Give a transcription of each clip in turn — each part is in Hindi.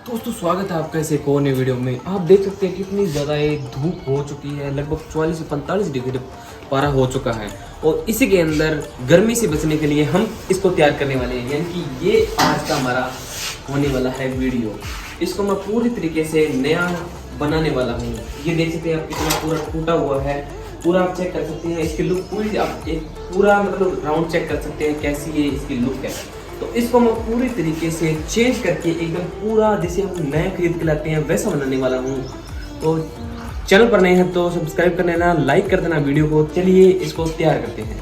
दोस्तों स्वागत है आपका इस एक और नई वीडियो में। आप देख सकते हैं कितनी ज़्यादा ये धूप हो चुकी है, लगभग 44 से 45 डिग्री पारा हो चुका है। और इसी के अंदर गर्मी से बचने के लिए हम इसको तैयार करने वाले हैं, यानी कि ये आज का हमारा होने वाला है वीडियो। इसको मैं पूरी तरीके से नया बनाने वाला हूँ। ये देख सकते हैं आप कितना पूरा टूटा हुआ है, पूरा आप चेक कर सकते हैं। इसकी लुक पूरी आप एक पूरा मतलब राउंड चेक कर सकते हैं कैसी ये इसकी लुक है। तो इसको मैं पूरी तरीके से चेंज करके एकदम पूरा जैसे हम नया खरीद के लाते हैं वैसा बनाने वाला हूँ। तो चैनल पर नए हैं तो सब्सक्राइब कर लेना, लाइक कर देना वीडियो को। चलिए इसको तैयार करते हैं।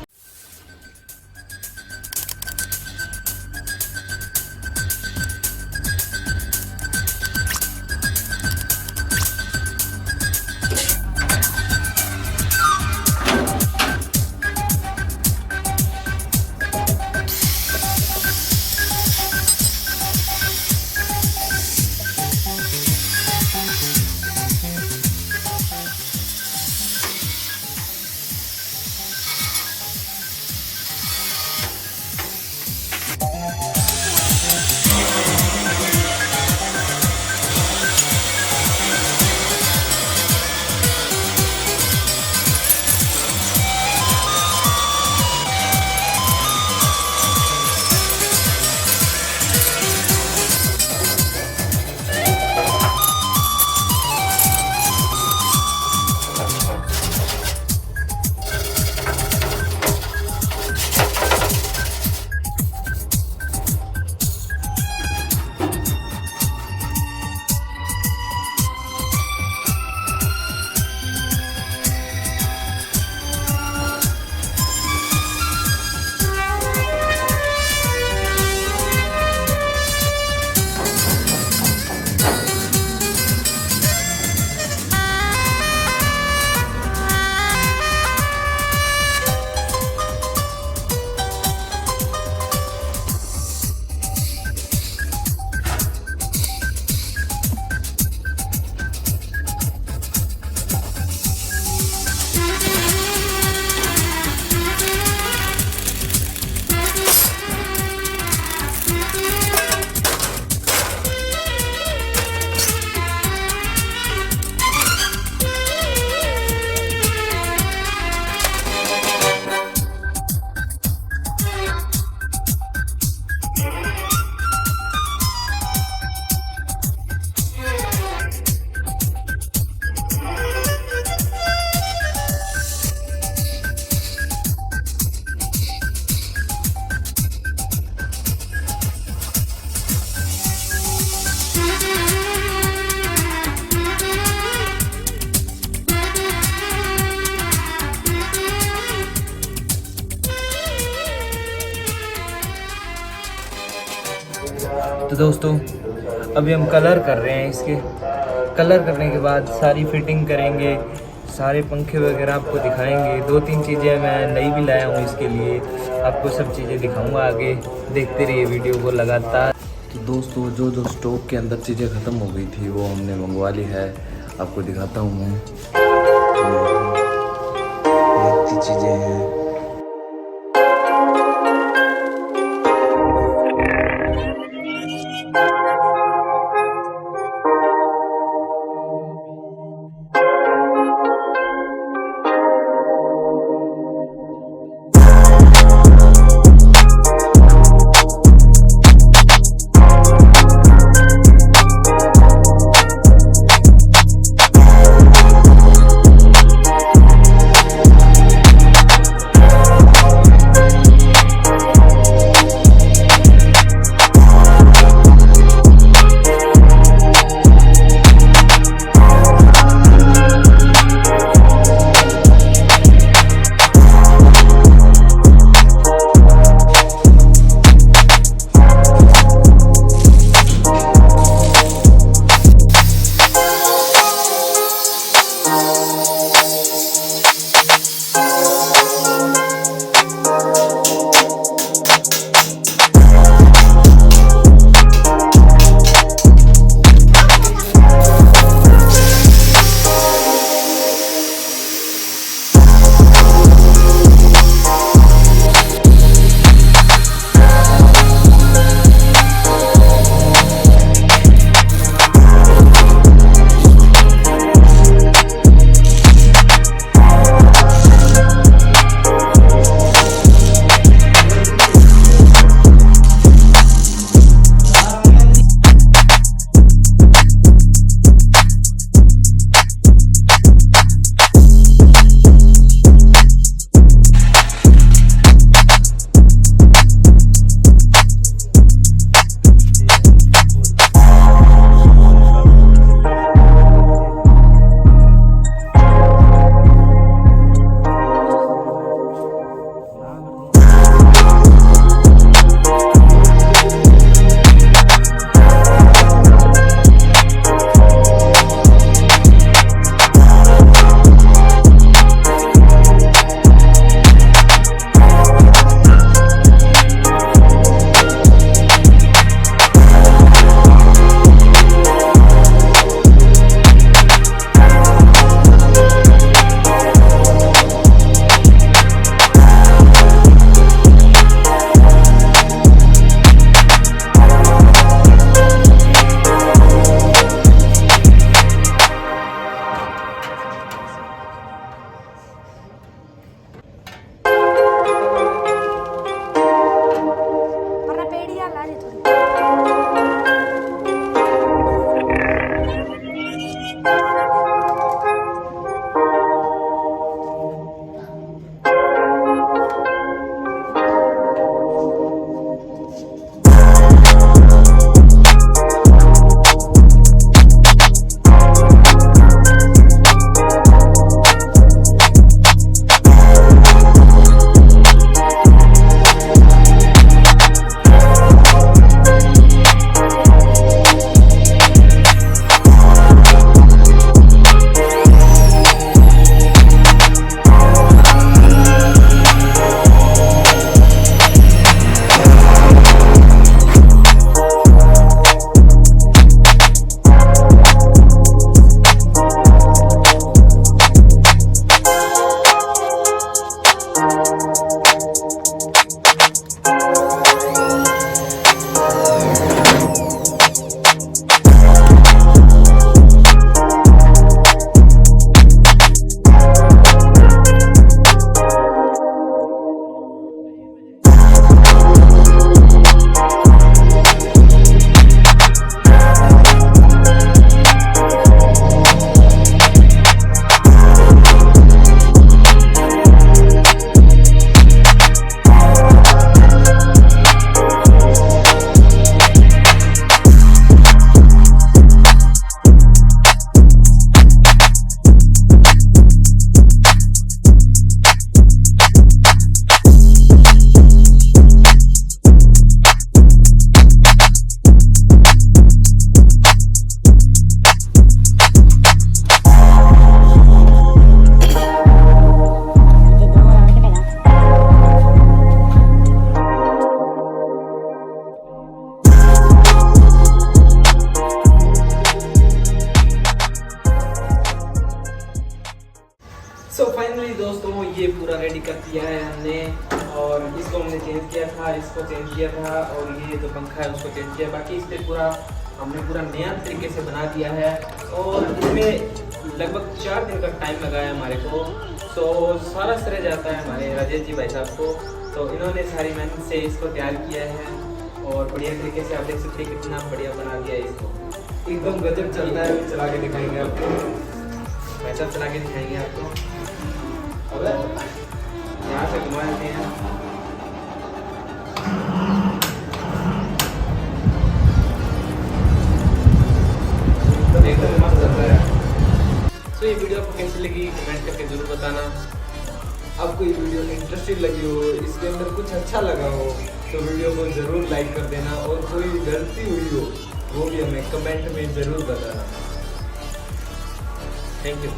तो दोस्तों अभी हम कलर कर रहे हैं। इसके कलर करने के बाद सारी फिटिंग करेंगे, सारे पंखे वगैरह आपको दिखाएंगे। 2-3 चीज़ें मैं नई भी लाया हूँ इसके लिए, आपको सब चीज़ें दिखाऊंगा आगे। देखते रहिए वीडियो को लगातार। तो दोस्तों जो स्टॉक के अंदर चीज़ें ख़त्म हो गई थी वो हमने मंगवा ली है, आपको दिखाता हूँ मैं। ये चीज़ें हैं, पूरा रेडी कर दिया है हमने, और इसको हमने चेंज किया था, इसको चेंज किया था, और ये जो पंखा है उसको चेंज किया। बाकी इस पर पूरा हमने पूरा नया तरीके से बना दिया है, और इसमें लगभग 4 दिन का टाइम लगा है हमारे को। तो सारा श्रेय जाता है हमारे राजेश जी भाई साहब को। तो इन्होंने सारी मेहनत से इसको तैयार किया है, और बढ़िया तरीके से आप देख सकते हैं कितना बढ़िया बना दिया है इसको। एकदम गजब चलता है, चला के दिखाएंगे आपको, वैसा चला के दिखाएंगे आपको। अब यहाँ से घुमा देते हैं। एकदम मस्त चलता है। तो ये वीडियो आपको कैसी लगी कमेंट करके जरूर बताना। आपको ये वीडियो इंटरेस्टिंग लगी हो, इसके अंदर कुछ अच्छा लगा हो, तो वीडियो को ज़रूर लाइक कर देना, और कोई गलती हुई हो वो भी हमें कमेंट में ज़रूर बताना। Thank you.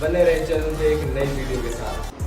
बने रहे चैनल पे एक नई वीडियो के साथ।